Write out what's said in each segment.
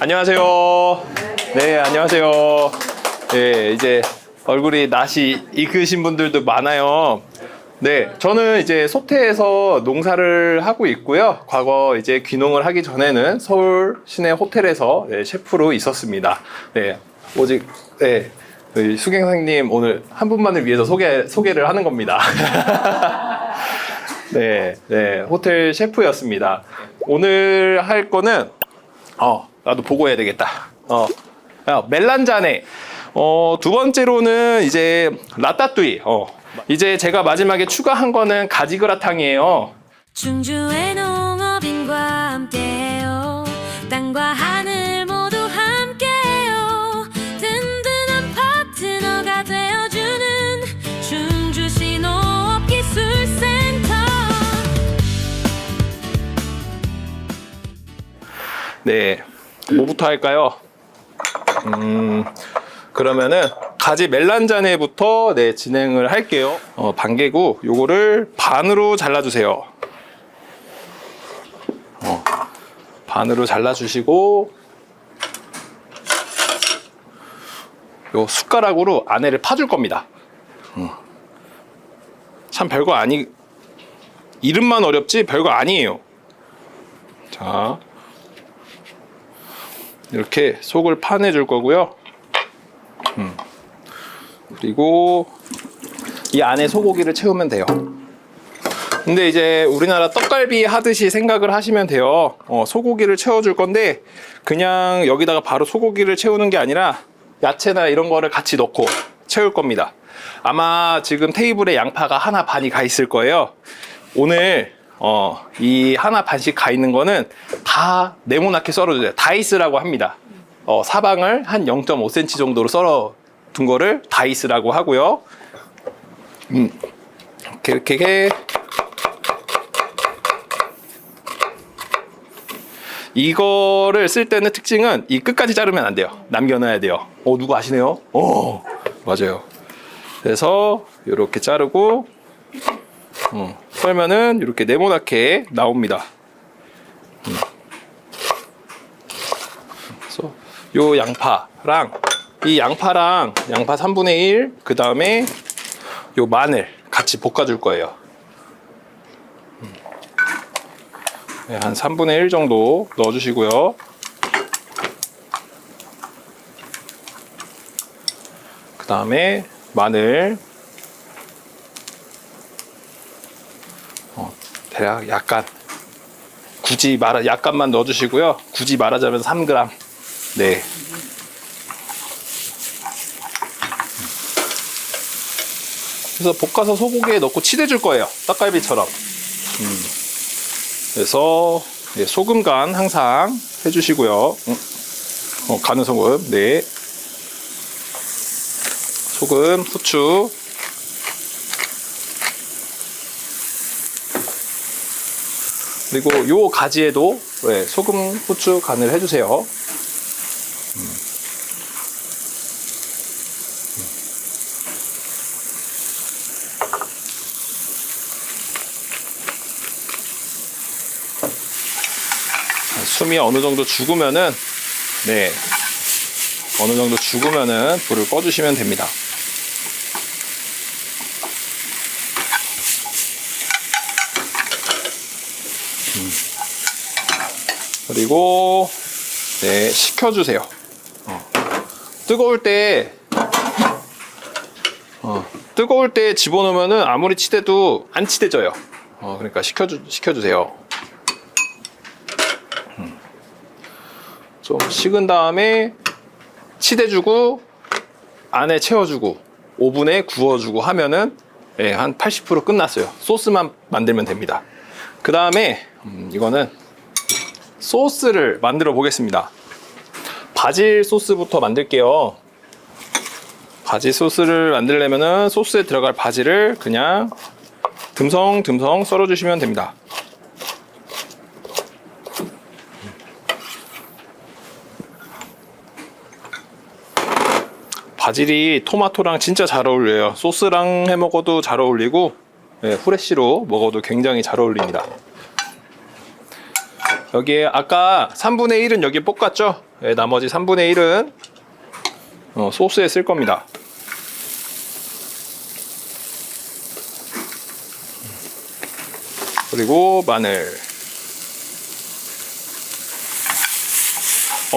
안녕하세요. 네, 안녕하세요. 네, 이제 얼굴이 낯이 익으신 분들도 많아요. 네, 저는 이제 소태에서 농사를 하고 있고요. 과거 이제 귀농을 하기 전에는 서울 시내 호텔에서 네, 셰프로 있었습니다. 네, 오직 네, 저희 수경 선생님 오늘 한 분만을 위해서 소개를 하는 겁니다. 네, 네, 호텔 셰프였습니다. 오늘 할 거는 나도 보고 해야 되겠다. 멜란자네. 두 번째로는 이제 라따뚜이. 이제 제가 마지막에 추가한 거는 가지그라탕이에요. 충주의 농업인과 함께해요. 땅과 하늘 모두 함께해요. 든든한 파트너가 되어주는 충주시 농업기술센터. 네, 뭐부터 할까요? 그러면은 가지 멜란자네부터 네, 진행을 할게요. 반개고 요거를 반으로 잘라주세요. 반으로 잘라주시고 요 숟가락으로 안에를 파줄 겁니다. 참 별거 아니, 이름만 어렵지 별거 아니에요. 자, 이렇게 속을 파내줄 거고요. 그리고 이 안에 소고기를 채우면 돼요. 근데 이제 우리나라 떡갈비 하듯이 생각을 하시면 돼요. 소고기를 채워줄 건데 그냥 여기다가 바로 소고기를 채우는 게 아니라 야채나 이런 거를 같이 넣고 채울 겁니다. 아마 지금 테이블에 양파가 하나 반이 가 있을 거예요. 오늘 이 하나 반씩 가 있는 거는 다 네모나게 썰어줘요. 다이스라고 합니다. 사방을 한 0.5cm 정도로 썰어 둔 거를 다이스라고 하고요. 이렇게 이거를 쓸 때는 특징은 이 끝까지 자르면 안 돼요. 남겨놔야 돼요. 누구 아시네요? 맞아요. 그래서 이렇게 자르고 썰면은 이렇게 네모나게 나옵니다. 그래서 요 양파랑 양파 3분의 1, 그 다음에 요 마늘 같이 볶아줄 거예요. 네, 한 3분의 1 정도 넣어주시고요. 그 다음에 마늘 대략 약간 약간만 넣어주시고요. 굳이 말하자면 3g. 네. 그래서 볶아서 소고기에 넣고 치대줄 거예요. 떡갈비처럼. 그래서 네, 소금 간 항상 해주시고요. 간은 소금. 네. 소금, 후추. 그리고 요 가지에도 네, 소금, 후추 간을 해주세요. 숨이 어느 정도 죽으면은 네, 어느 정도 죽으면은 불을 꺼주시면 됩니다. 그리고 네, 식혀주세요. 뜨거울 때 집어넣으면은 아무리 치대도 안 치대져요. 그러니까 식혀주세요. 좀 식은 다음에 치대주고 안에 채워주고 오븐에 구워주고 하면은 네, 한 80% 끝났어요. 소스만 만들면 됩니다. 그 다음에 이거는 소스를 만들어 보겠습니다. 바질 소스부터 만들게요. 바질 소스를 만들려면은 소스에 들어갈 바질을 그냥 듬성듬성 썰어 주시면 됩니다. 바질이 토마토랑 진짜 잘 어울려요. 소스랑 해 먹어도 잘 어울리고 네, 후레쉬로 먹어도 굉장히 잘 어울립니다. 여기에 아까 3분의 1은 여기에 볶았죠? 네, 나머지 3분의 1은 소스에 쓸 겁니다. 그리고 마늘.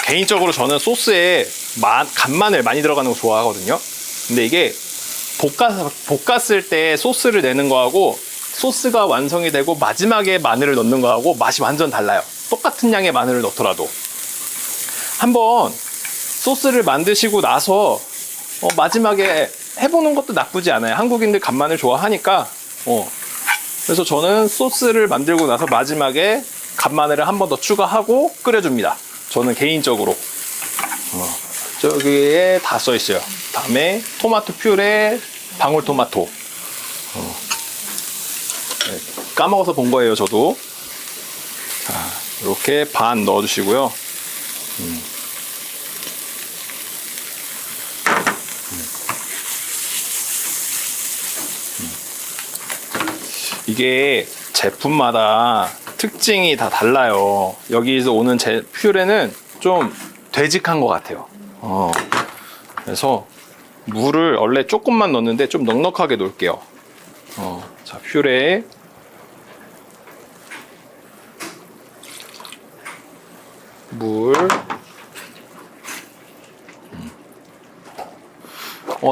개인적으로 저는 소스에 간마늘 많이 들어가는 거 좋아하거든요. 근데 이게 볶았을 때 소스를 내는 거하고 소스가 완성이 되고 마지막에 마늘을 넣는 거하고 맛이 완전 달라요. 똑같은 양의 마늘을 넣더라도. 한번 소스를 만드시고 나서 마지막에 해보는 것도 나쁘지 않아요. 한국인들 간마늘 좋아하니까. 그래서 저는 소스를 만들고 나서 마지막에 간마늘을 한 번 더 추가하고 끓여줍니다. 저는 개인적으로. 저기에 다 써있어요. 다음에 토마토 퓨레, 방울토마토. 네, 까먹어서 본 거예요, 저도. 자, 이렇게 반 넣어주시고요. 이게 제품마다 특징이 다 달라요. 여기서 오는 퓨레는 좀 되직한 것 같아요. 그래서 물을 원래 조금만 넣는데 좀 넉넉하게 놓을게요. 자, 퓨레에 물.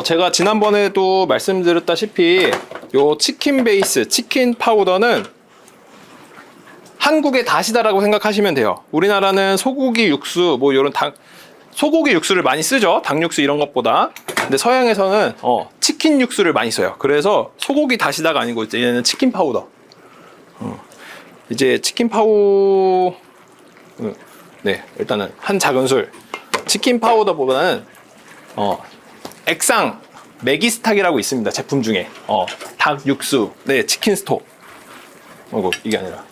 제가 지난번에도 말씀드렸다시피 요 치킨 베이스, 치킨 파우더는 한국의 다시다라고 생각하시면 돼요. 우리나라는 소고기 육수, 뭐 요런 소고기 육수를 많이 쓰죠. 닭육수 이런 것보다. 근데 서양에서는 치킨 육수를 많이 써요. 그래서 소고기 다시다가 아니고 이제 얘는 치킨 파우더. 이제 치킨 네, 일단은 한 작은술. 치킨 파우더보다는 액상 메기스탁이라고 있습니다. 제품 중에 닭 육수, 네, 치킨 스톡. 이게 아니라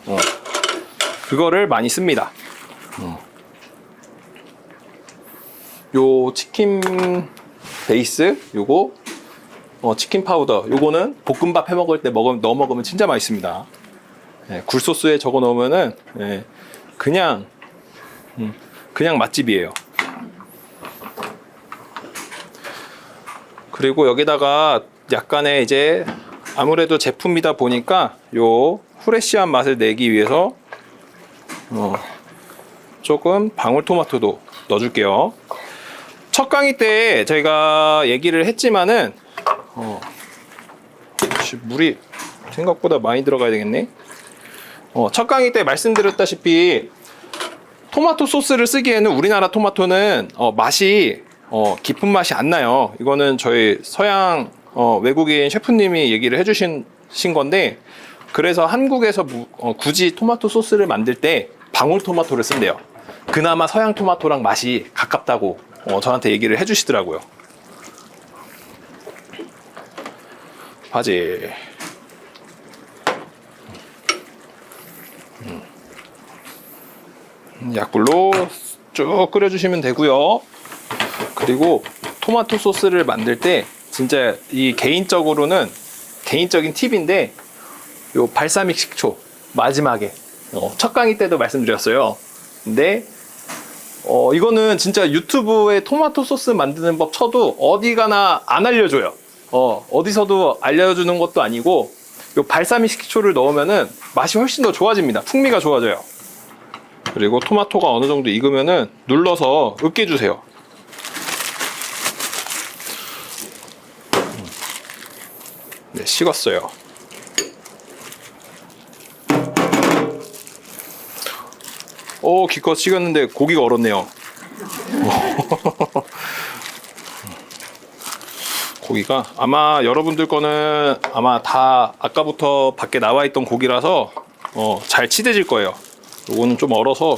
그거를 많이 씁니다. 요 치킨 베이스, 요거 치킨 파우더, 요거는 볶음밥 해 먹을 때 넣어 먹으면 진짜 맛있습니다. 네, 굴소스에 저거 넣으면은 그냥 맛집이에요. 그리고 여기다가 약간의 이제 아무래도 제품이다 보니까 요 후레쉬한 맛을 내기 위해서 조금 방울토마토도 넣어줄게요. 첫 강의 때 저희가 얘기를 했지만은 물이 생각보다 많이 들어가야 되겠네. 첫 강의 때 말씀드렸다시피 토마토 소스를 쓰기에는 우리나라 토마토는 맛이 깊은 맛이 안 나요. 이거는 저희 서양 외국인 셰프님이 얘기를 해주신 건데, 그래서 한국에서 굳이 토마토 소스를 만들 때 방울토마토를 쓴대요. 그나마 서양 토마토랑 맛이 가깝다고 저한테 얘기를 해주시더라고요. 바질. 약불로 쭉 끓여주시면 되고요. 그리고 토마토 소스를 만들 때 진짜 이 개인적인 팁인데, 요 발사믹 식초 마지막에 첫 강의 때도 말씀드렸어요. 근데 이거는 진짜 유튜브에 토마토 소스 만드는 법 쳐도 어디 가나 안 알려줘요. 어디서도 알려주는 것도 아니고, 요 발사믹 식초를 넣으면은 맛이 훨씬 더 좋아집니다. 풍미가 좋아져요. 그리고 토마토가 어느 정도 익으면은 눌러서 으깨주세요. 네, 식었어요. 기껏 식었는데 고기가 얼었네요. 고기가 아마 여러분들 거는 아마 다 아까부터 밖에 나와 있던 고기라서 잘 치대질 거예요. 요거는 좀 얼어서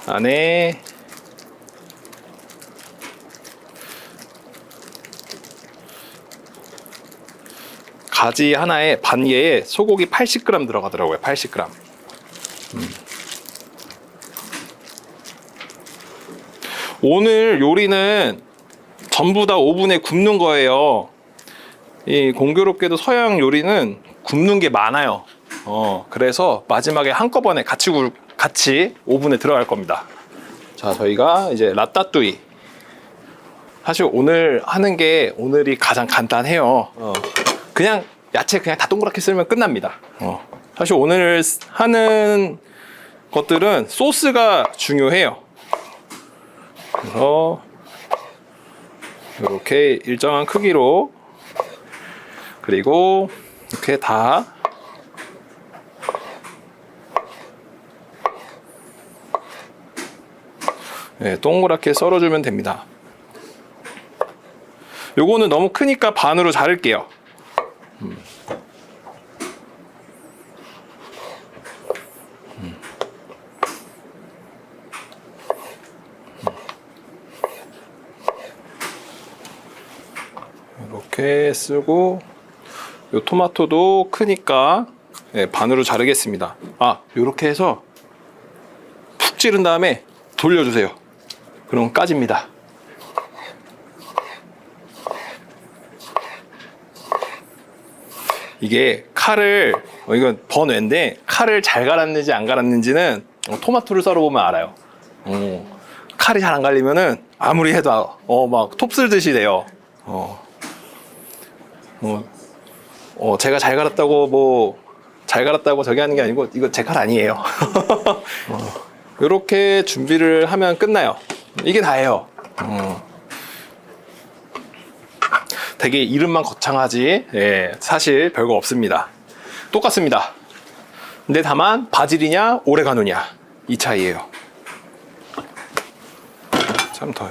안에 바지 하나에 반개에 소고기 80g 들어가더라고요. 80g. 오늘 요리는 전부 다 오븐에 굽는 거예요. 이 공교롭게도 서양 요리는 굽는 게 많아요. 그래서 마지막에 한꺼번에 같이 오븐에 들어갈 겁니다. 자, 저희가 이제 라따뚜이. 사실 오늘 하는 게 오늘이 가장 간단해요. 그냥 야채 그냥 다 동그랗게 썰면 끝납니다. 사실 오늘 하는 것들은 소스가 중요해요. 그래서 이렇게 일정한 크기로, 그리고 이렇게 다 동그랗게 썰어주면 됩니다. 요거는 너무 크니까 반으로 자를게요. 이렇게 쓰고, 요 토마토도 크니까 반으로 자르겠습니다. 요렇게 해서 푹 찌른 다음에 돌려주세요. 그럼 까집니다. 이게 칼을, 이건 번외인데 칼을 잘 갈았는지 안 갈았는지는 토마토를 썰어보면 알아요. 칼이 잘 안 갈리면은 아무리 해도 막 톱쓸듯이 돼요. 제가 잘 갈았다고 저기 하는 게 아니고, 이거 제 칼 아니에요. 이렇게 준비를 하면 끝나요. 이게 다예요. 되게 이름만 거창하지, 사실 별거 없습니다. 똑같습니다. 근데 다만 바질이냐 오레가노냐 이 차이예요. 참 더.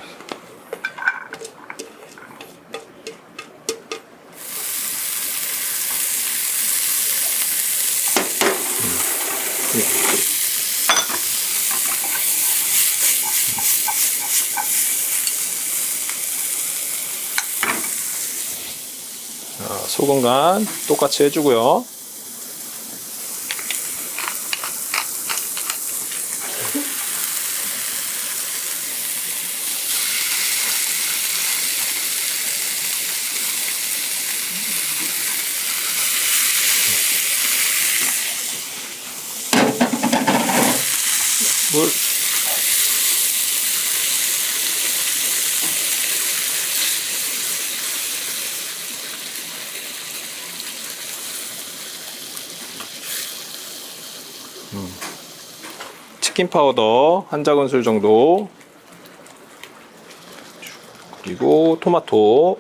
소금 간 똑같이 해주고요. 물. 치킨 파우더 한 작은술 정도, 그리고 토마토,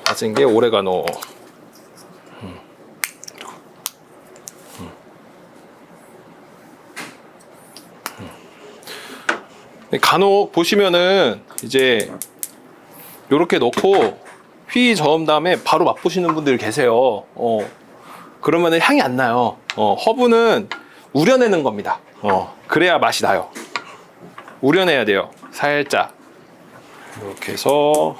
다진 게 오레가노, 간혹 보시면은 이제 요렇게 넣고 휘 저은 다음에 바로 맛보시는 분들 계세요. 그러면은 향이 안 나요. 허브는 우려내는 겁니다. 그래야 맛이 나요. 우려내야 돼요. 살짝. 이렇게 해서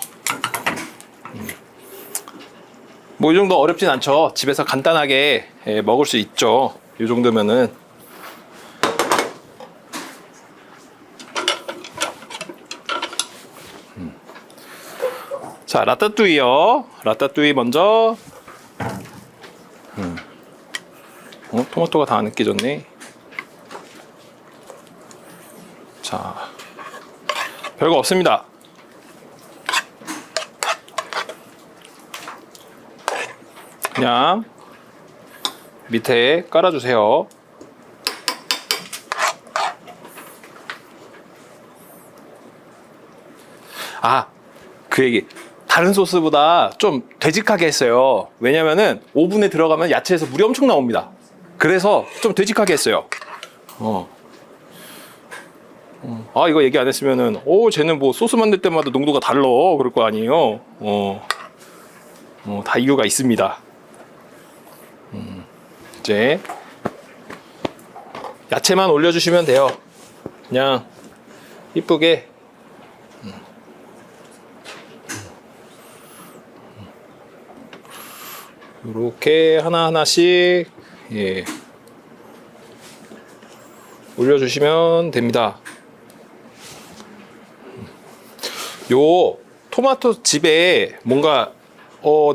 뭐 이 정도 어렵진 않죠. 집에서 간단하게 먹을 수 있죠. 이 정도면은. 자, 라따뚜이요. 라따뚜이 먼저. 토마토가 다 안 으깨졌네. 자, 별거 없습니다. 그냥 밑에 깔아주세요. 그 얘기. 다른 소스보다 좀 되직하게 했어요. 왜냐면은 오븐에 들어가면 야채에서 물이 엄청 나옵니다. 그래서 좀 되직하게 했어요. 이거 얘기 안 했으면은 쟤는 뭐 소스 만들 때마다 농도가 달라 그럴 거 아니에요. 다 이유가 있습니다. 이제 야채만 올려주시면 돼요. 그냥 이쁘게. 이렇게 하나하나씩, 예, 올려주시면 됩니다. 요 토마토 집에 뭔가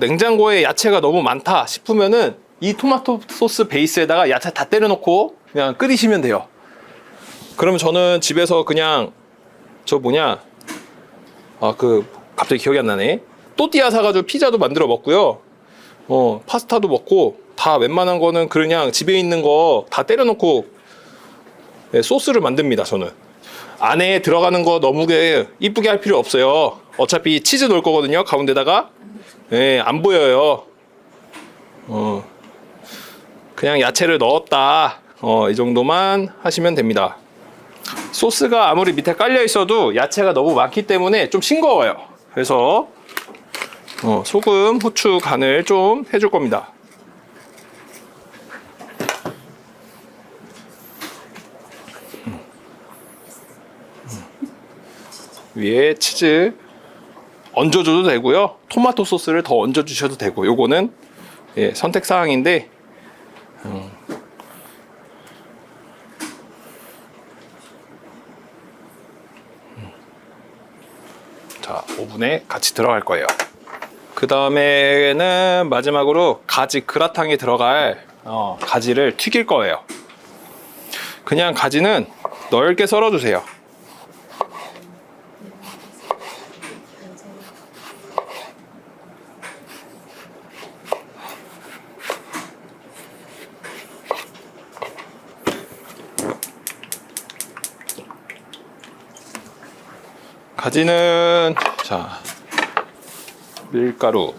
냉장고에 야채가 너무 많다 싶으면은 이 토마토 소스 베이스에다가 야채 다 때려놓고 그냥 끓이시면 돼요. 그러면 저는 집에서 그냥 갑자기 기억이 안 나네. 또띠아 사가지고 피자도 만들어 먹고요. 파스타도 먹고 다 웬만한 거는 그냥 집에 있는 거 다 때려놓고, 네, 소스를 만듭니다. 저는 안에 들어가는 거 너무 이쁘게 할 필요 없어요. 어차피 치즈 넣을 거거든요. 가운데다가. 네, 안 보여요. 그냥 야채를 넣었다, 이 정도만 하시면 됩니다. 소스가 아무리 밑에 깔려 있어도 야채가 너무 많기 때문에 좀 싱거워요. 그래서 소금, 후추 간을 좀 해줄 겁니다. 위에 치즈 얹어줘도 되고요. 토마토 소스를 더 얹어주셔도 되고, 요거는, 예, 선택사항인데, 자, 오븐에 같이 들어갈 거예요. 그 다음에는 마지막으로 가지 그라탕에 들어갈 가지를 튀길 거예요. 그냥 가지는 넓게 썰어주세요. 가지는, 자, 밀가루,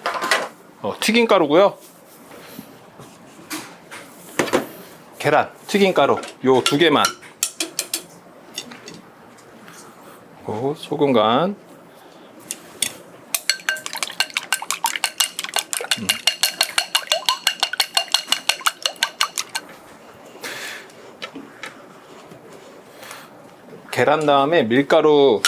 튀김가루고요. 계란, 튀김가루 요 2개만. 소금 간. 계란 다음에 밀가루,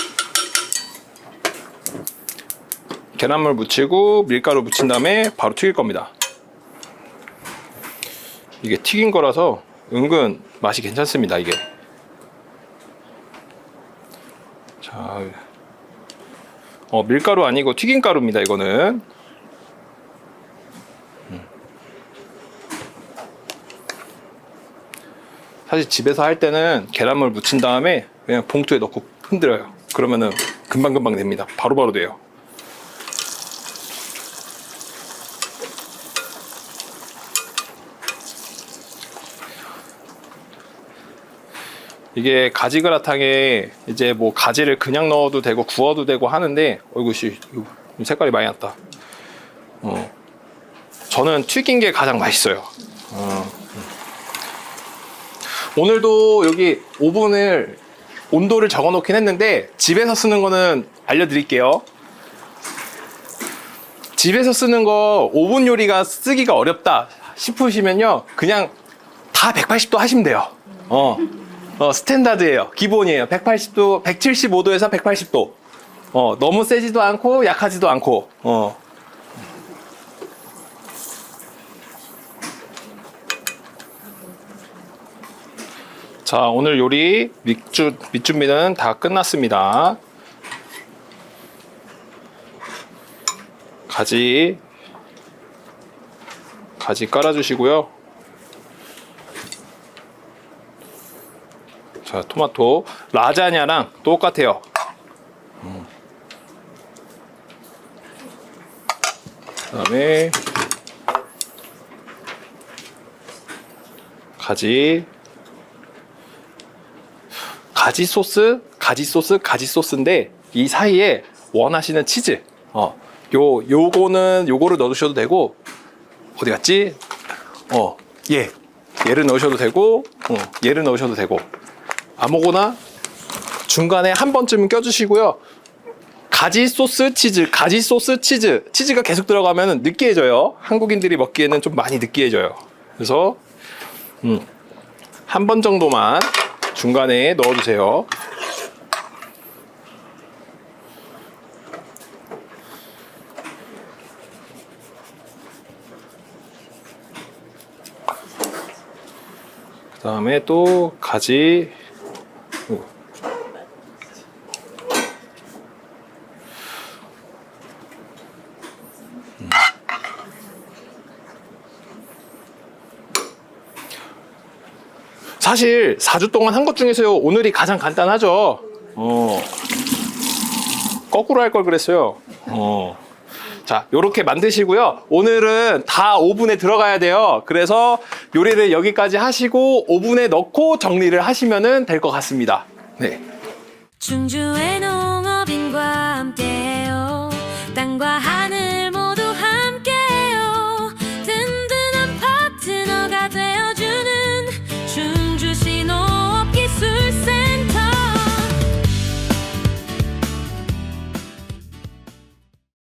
계란물 묻히고 밀가루 묻힌 다음에 바로 튀길 겁니다. 이게 튀긴 거라서 은근 맛이 괜찮습니다. 이게, 자, 밀가루 아니고 튀김가루입니다. 이거는. 사실 집에서 할 때는 계란물 묻힌 다음에 그냥 봉투에 넣고 흔들어요. 그러면은 금방금방 됩니다. 바로바로 돼요. 이게 가지그라탕에 이제 뭐 가지를 그냥 넣어도 되고 구워도 되고 하는데, 어이구씨, 색깔이 많이 났다. 저는 튀긴 게 가장 맛있어요. 오늘도 여기 오븐을 온도를 적어 놓긴 했는데, 집에서 쓰는 거는 알려드릴게요. 집에서 쓰는 거 오븐 요리가 쓰기가 어렵다 싶으시면요, 그냥 다 180도 하시면 돼요. 스탠다드예요. 기본이에요. 180도, 175도에서 180도. 너무 세지도 않고 약하지도 않고. 자, 오늘 요리 밑준비는 다 끝났습니다. 가지 깔아주시고요. 자, 토마토 라자냐랑 똑같아요. 그다음에 가지 소스인데 이 사이에 원하시는 치즈, 요거를 넣으셔도 되고, 어디 갔지? 얘를 넣으셔도 되고, 얘를 넣으셔도 되고, 아무거나 중간에 한 번쯤은 껴주시고요. 가지 소스 치즈가 계속 들어가면 느끼해져요. 한국인들이 먹기에는 좀 많이 느끼해져요. 그래서 한 번 정도만 중간에 넣어주세요. 그다음에 또 가지. 사실 4주 동안 한 것 중에서 오늘이 가장 간단하죠. 거꾸로 할 걸 그랬어요. 자, 요렇게 만드시고요. 오늘은 다 오븐에 들어가야 돼요. 그래서 요리를 여기까지 하시고 오븐에 넣고 정리를 하시면 될 것 같습니다. 네. 충주의 농업인과 함께해요. 땅과 하늘